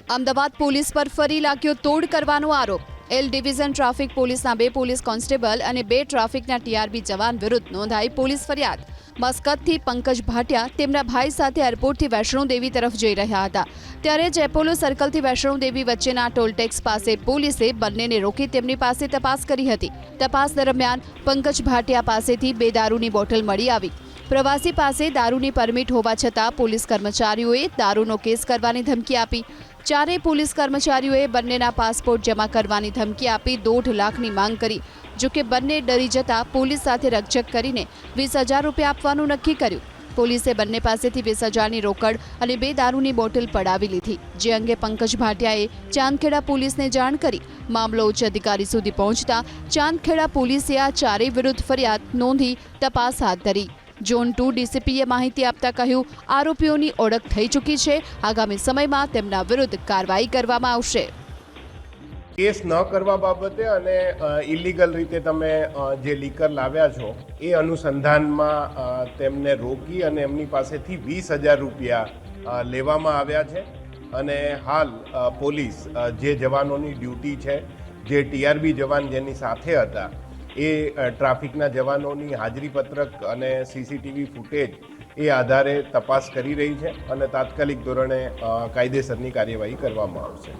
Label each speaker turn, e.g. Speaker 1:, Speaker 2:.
Speaker 1: Ahmedabad police પર ફરી લાગ્યો તોડ કરવાનો આરોપ। એલ ડિવિઝન ટ્રાફિક પોલીસના 2 પોલીસ કોન્સ્ટેબલ અને 2 ટ્રાફિકના ટીઆરબી જવાન વિરુદ્ધ નોંધાઈ પોલીસ ફરિયાદ। મસ્કતથી પંકજ ભાટિયા તેમના ભાઈ સાથે એરપોર્ટથી વૈષ્ણોદેવી તરફ જઈ રહ્યા હતા, ત્યારે જ એપોલો સર્કલથી વૈષ્ણોદેવી વચ્ચેના ટોલટેક્સ પાસે પોલીસે બંનેને રોકી તેમની પાસે તપાસ કરી હતી। તપાસ દરમિયાન પંકજ ભાટિયા પાસેથી 2 દારૂની બોટલ મળી આવી। પ્રવાસી પાસે દારૂની પરમિટ હોવા છતાં પોલીસ કર્મચારીઓએ દારૂનો કેસ કરવાની ધમકી આપી। ચારેય પોલીસ કર્મચારીઓએ બંનેના પાસપોર્ટ જમા કરવાની ધમકી આપી 1.5 લાખની માંગ કરી। જોકે બંને ડરી જતા પોલીસ સાથે રકઝક કરીને 20,000 રૂપિયા આપવાનું નક્કી કર્યું। પોલીસે બંને પાસેથી 20,000ની રોકડ અને 2 દારૂની બોટલ પડાવી લીધી, જે અંગે પંકજ ભાટિયાએ ચાંદખેડા પોલીસને જાણ કરી। મામલો ઉચ્ચ અધિકારી સુધી પહોંચતા ચાંદખેડા પોલીસે આ ચારેય વિરુદ્ધ ફરિયાદ નોંધી તપાસ હાથ ધરી। ઝોન 2 ડીસીપીએ માહિતી આપતા કહ્યું, આરોપીઓની ઓળખ થઈ ચૂકી છે। આગામી સમયમાં તેમના વિરુદ્ધ કાર્યવાહી કરવામાં આવશે।
Speaker 2: કેસ ન કરવા બાબતે અને ઇલીગલ રીતે તમે જે લીકર લાવ્યા છો એ અનુસંધાનમાં તેમને રોકી અને એમની પાસેથી 20,000 રૂપિયા લેવામાં આવ્યા છે। અને હાલ પોલીસ જે જવાનોની ડ્યુટી છે, જે ટીઆરબી જવાન જેની સાથે હતા, એ ટ્રાફિકના જવાનોની હાજરી પત્રક અને સીસીટીવી ફૂટેજ એ આધારે તપાસ કરી રહી છે અને તાત્કાલિક ધોરણે કાયદેસરની કાર્યવાહી કરવામાં આવશે।